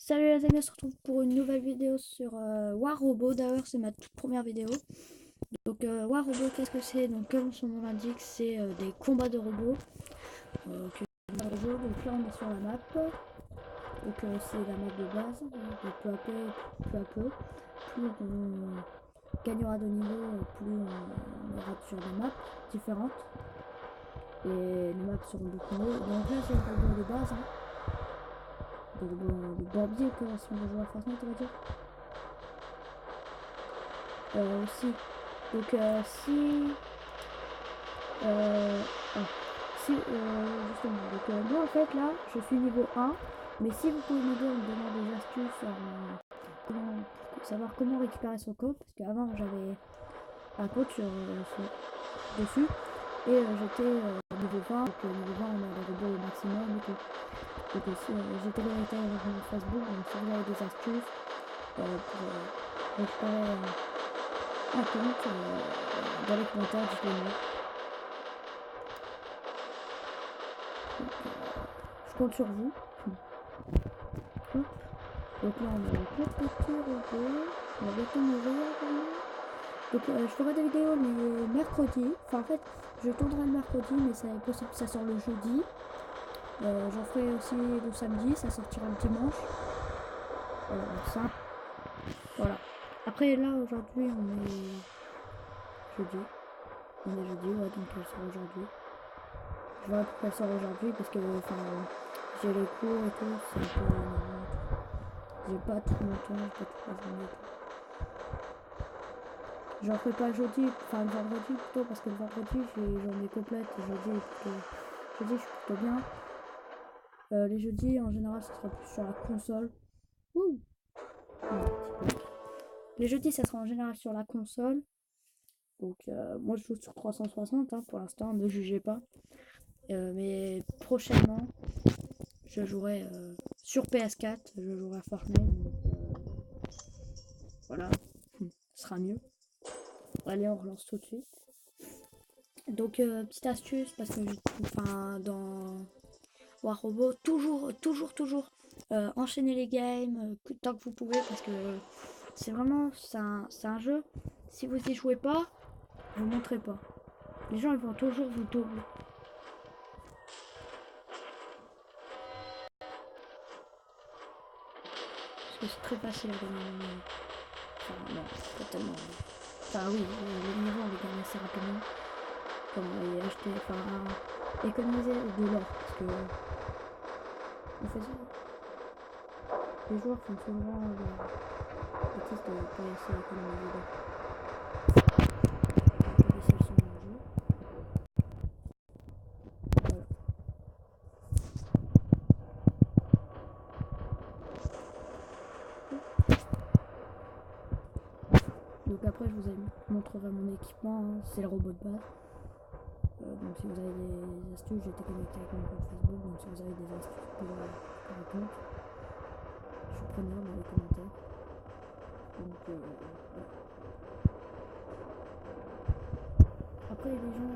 Salut les amis, on se retrouve pour une nouvelle vidéo sur War Robot. D'ailleurs, c'est ma toute première vidéo. Donc, War Robot, qu'est-ce que c'est? Donc, comme son nom l'indique, c'est des combats de robots. Donc là, on est sur la map. Donc, c'est la map de base. Donc, peu à peu, plus on gagnera de niveau, plus on ira sur des maps différentes. Et les maps seront beaucoup mieux. Donc là, c'est le robot de base. Le bordier, quoi, si on veut jouer à Fortnite, on va dire. Aussi. Donc justement, donc moi en fait là je suis niveau 1, mais si vous pouvez m'aider à me donner des astuces pour savoir comment récupérer son code, parce qu'avant j'avais un code dessus et j'étais niveau 20, donc niveau 20 on a les robots au maximum et tout. Donc aussi j'étais connecté avec mon Facebook, donc si vous avez des astuces pour récupérer un compte dans les commentaires, dites-le-moi. Je compte sur vous. Hop. Donc là on a le petit robot. On va bientôt mourir. Donc je ferai des vidéos les mercredis. Enfin en fait je tournerai le mercredi mais c'est possible que ça sort le jeudi. J'en ferai aussi le samedi, ça sortira le dimanche. Ça. Voilà. Après là aujourd'hui on est jeudi. Ouais, donc elle sort aujourd'hui. Je vois pourquoi elle sort aujourd'hui parce que j'ai les cours et tout, c'est un peu énervant. J'ai pas tout mon temps, j'ai pas toute la journée. J'en ferai pas jeudi, enfin le vendredi plutôt, parce que le vendredi j'en ai complète, jeudi je suis plutôt bien. Les jeudis en général ça sera plus sur la console. Ouh. Les jeudis ça sera en général sur la console. Donc moi je joue sur 360 pour l'instant, ne jugez pas. Mais prochainement je jouerai sur PS4, je jouerai à Fortnite. Donc, voilà, ce sera mieux. Allez, on relance tout de suite. Donc, petite astuce, parce que dans War Robot, toujours enchaîner les games tant que vous pouvez, parce que c'est vraiment, c'est un jeu. Si vous y jouez pas, vous montrez pas. Les gens ils vont toujours vous doubler. Parce que c'est très facile à gagner. Enfin, non, pas tellement. Enfin, oui, les niveaux on les gagne assez rapidement. Comme acheter, économiser de l'or. Parce que on fait ça. Les joueurs font souvent le bêtise de ne pas essayer d'économiser l'or. Je vais baisser le son de mon jeu. Voilà. Donc après je vous montrerai mon équipement, c'est le robot de base. Donc si vous avez des astuces, j'étais connecté avec mon compte Facebook, donc si vous avez des astuces pour le compte, je suis preneur dans les commentaires. Donc voilà. Après les gens,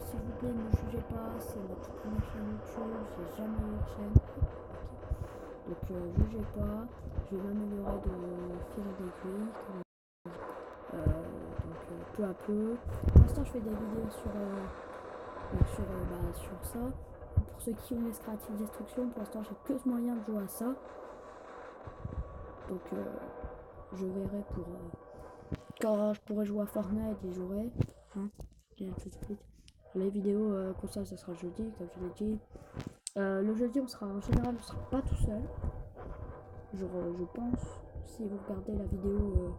s'il vous plaît ne jugez pas, c'est ma toute première chaîne YouTube, j'ai jamais eu de chaîne. Donc jugez pas, je vais m'améliorer de fil en aiguille. Donc peu à peu. Pour l'instant je fais des vidéos sur ça. Pour ceux qui ont les Creative Destruction, pour l'instant j'ai que ce moyen de jouer à ça. Donc je verrai pour quand je pourrai jouer à Fortnite, j'y jouerai. Tout de suite. Les vidéos console ça sera jeudi, comme je l'ai dit. Le jeudi on sera en général on sera pas tout seul. Je pense, si vous regardez la vidéo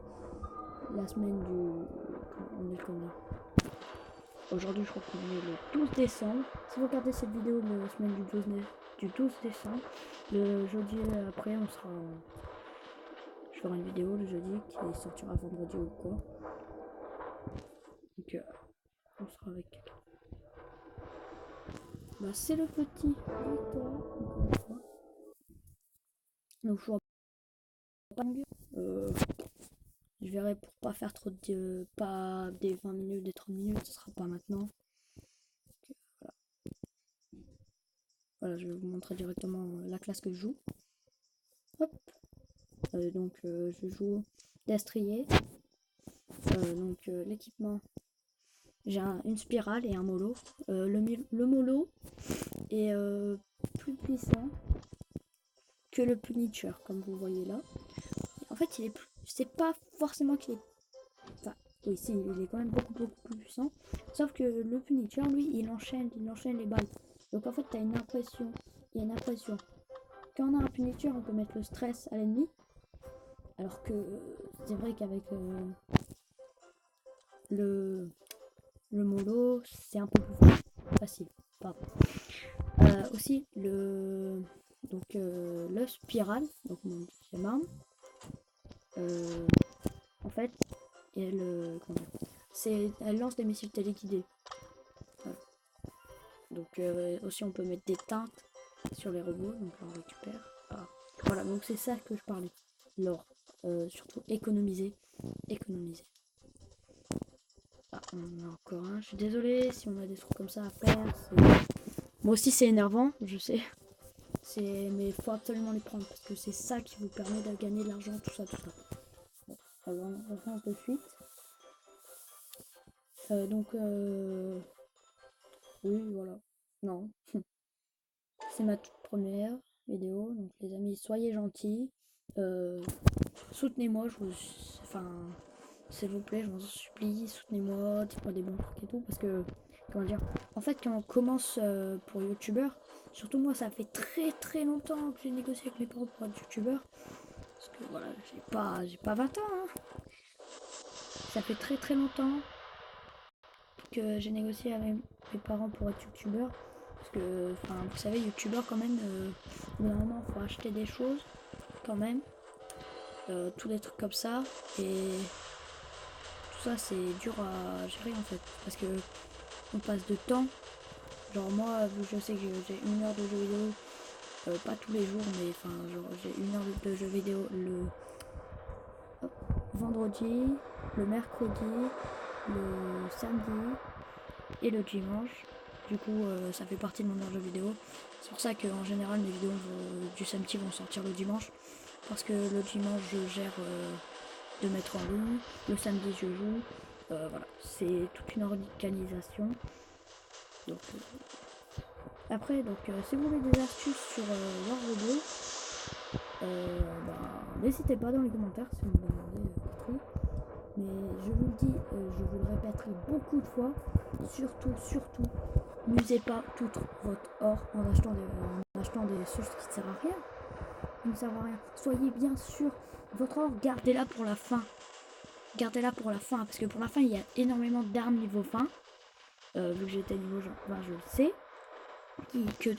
la semaine du. On est combien? Aujourd'hui je crois qu'on est le 12 décembre. Si vous regardez cette vidéo la semaine du 12 décembre, le jeudi après on sera. Je ferai une vidéo le jeudi qui sortira vendredi ou quoi. Donc on sera avec quelqu'un. Bah c'est le petit Victor, encore une fois. Donc je vois pas je verrai pour pas faire trop de. Pas des 20 minutes, des 30 minutes, ce sera pas maintenant. Voilà. Voilà, je vais vous montrer directement la classe que je joue. Hop. Je joue destrier. L'équipement, j'ai une spirale et un mollo. Le mollo est plus puissant que le Punisher, comme vous voyez là. En fait, c'est pas forcément qu'il est... Enfin, oui, si, il est quand même beaucoup plus puissant. Sauf que le Punisher, lui, il enchaîne les balles. Donc en fait, il y a une impression. Quand on a un Punisher, on peut mettre le stress à l'ennemi. Alors que c'est vrai qu'avec le mollo, c'est un peu plus facile. Aussi, le spiral, donc mon deuxième arme, en fait, elle lance des missiles téléguidés. Voilà. Donc aussi, on peut mettre des teintes sur les robots, donc on récupère. Voilà, donc c'est ça que je parlais. L'or, surtout économiser. On en a encore un. Je suis désolée si on a des trucs comme ça à faire. Moi aussi, c'est énervant, je sais. Mais il faut absolument les prendre parce que c'est ça qui vous permet de gagner de l'argent, tout ça. Bon, on avance de suite. Oui, voilà. Non. C'est ma toute première vidéo. Donc, les amis, soyez gentils. Soutenez-moi, s'il vous plaît, je vous en supplie, soutenez-moi, dites-moi des bons trucs et tout, parce que, en fait, quand on commence pour youtubeur, surtout moi, ça fait très longtemps que j'ai négocié avec mes parents pour être youtubeur, parce que voilà, j'ai pas 20 ans, hein. Ça fait très longtemps que j'ai négocié avec mes parents pour être youtubeur, parce que, vous savez, youtubeur quand même, normalement, faut acheter des choses, quand même, tous les trucs comme ça, et tout ça c'est dur à gérer en fait, parce que on passe de temps, genre moi je sais que j'ai 1 heure de jeux vidéo, pas tous les jours, mais j'ai 1 heure de jeux vidéo le vendredi, le mercredi, le samedi et le dimanche. Du coup ça fait partie de mon heure de jeux vidéo. C'est pour ça que en général mes vidéos du samedi vont sortir le dimanche, parce que le dimanche je gère de mettre en ligne, le samedi je joue, voilà, c'est toute une organisation. Donc après, si vous voulez des astuces sur War Robot, n'hésitez pas dans les commentaires si vous me demandez des trucs. Mais je vous le dis, je vous le répéterai beaucoup de fois, surtout, n'usez pas tout votre or en achetant des sources qui ne servent à rien. Ne servent à rien. Soyez bien sûr, votre or, gardez-la pour la fin. Parce que pour la fin, il y a énormément d'armes niveau fin. Vu que j'étais niveau 20, je le sais.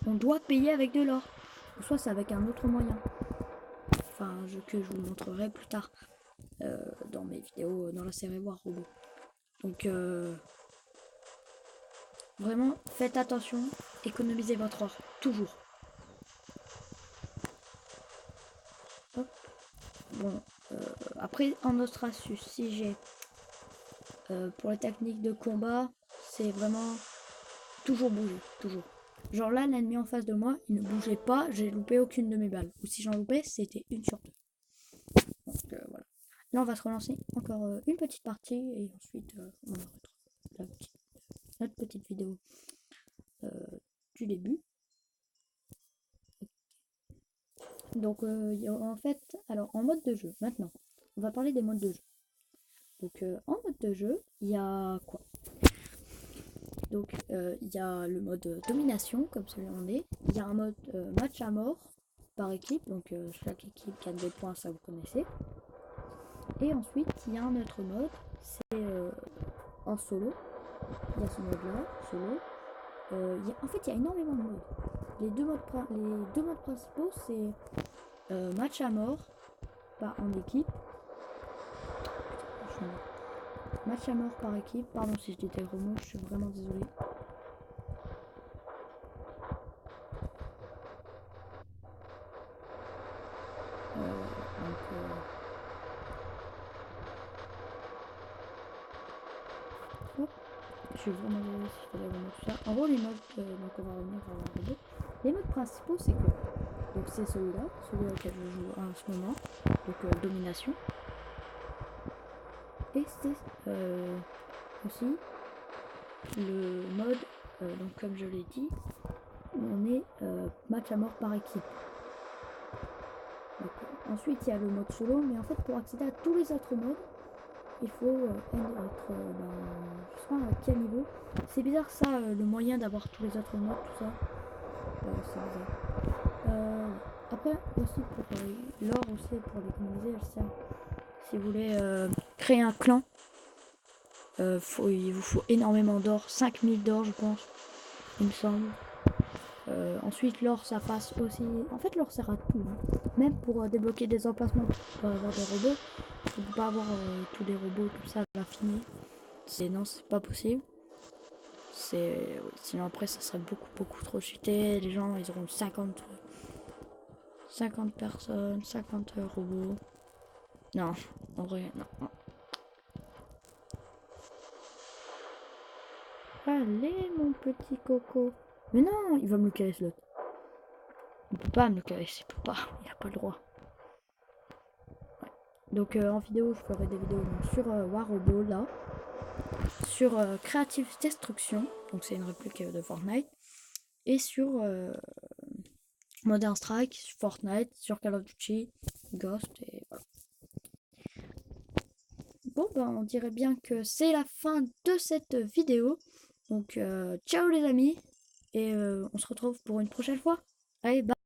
On doit payer avec de l'or. Soit c'est avec un autre moyen. Que je vous montrerai plus tard. Dans mes vidéos, dans la série War Robot. Donc, vraiment, faites attention. Économisez votre or. Toujours. Hop. Bon, après, en autre astuce, si j'ai pour les techniques de combat, c'est vraiment toujours bouger, toujours. Genre là, l'ennemi en face de moi, il ne bougeait pas, j'ai loupé aucune de mes balles. Ou si j'en loupais, c'était 1 sur 2. Donc voilà. Là, on va se relancer encore une petite partie et ensuite on retrouve notre petite vidéo du début. Donc en fait, alors en mode de jeu, maintenant, on va parler des modes de jeu. Donc en mode de jeu, il y a quoi? Donc il y a le mode domination, comme celui-là on est. Il y a un mode match à mort par équipe, donc chaque équipe gagne des points, ça vous connaissez. Et ensuite il y a un autre mode, c'est en solo. Il y a ce mode là, solo. En fait il y a énormément de modes. Les deux modes principaux, c'est match à mort en équipe. Match à mort par équipe. Pardon si je dis des gros mots, je suis vraiment désolée. Je suis vraiment désolée si je te tout ça. En gros, les modes, donc on va revenir à la robot. Les modes principaux, c'est que Donc c'est celui-là, celui auquel je joue en ce moment. Donc domination. Et c'est aussi le mode, donc comme je l'ai dit, on est match à mort par équipe. Donc, ensuite il y a le mode solo, mais en fait pour accéder à tous les autres modes, il faut être, je sais pas à quel niveau. C'est bizarre ça, le moyen d'avoir tous les autres modes, tout ça. C'est bizarre. Après aussi pour l'or aussi, pour l'économiser, elle sert. Si vous voulez créer un clan, il vous faut énormément d'or, 5000 d'or je pense, il me semble. Ensuite l'or ça passe aussi, en fait l'or sert à tout, hein. Même pour débloquer des emplacements pour avoir des robots, on peut pas avoir tous les robots comme ça à l'infini. Non, c'est pas possible. Sinon après ça serait beaucoup trop cheaté, les gens ils auront 50 personnes, 50 robots. Non, en vrai, non. Allez, mon petit coco. Mais non, il va me le caresser l'autre. Il peut pas me le caresser, il peut pas. Il a pas le droit. Ouais. Donc en vidéo, je ferai des vidéos donc, sur Warobo là. Sur Creative Destruction. Donc c'est une réplique de Fortnite. Et sur Modern Strike, Fortnite, sur Call of Duty, Ghost et voilà. Bon, ben, on dirait bien que c'est la fin de cette vidéo. Donc, ciao les amis. Et on se retrouve pour une prochaine fois. Allez, bye.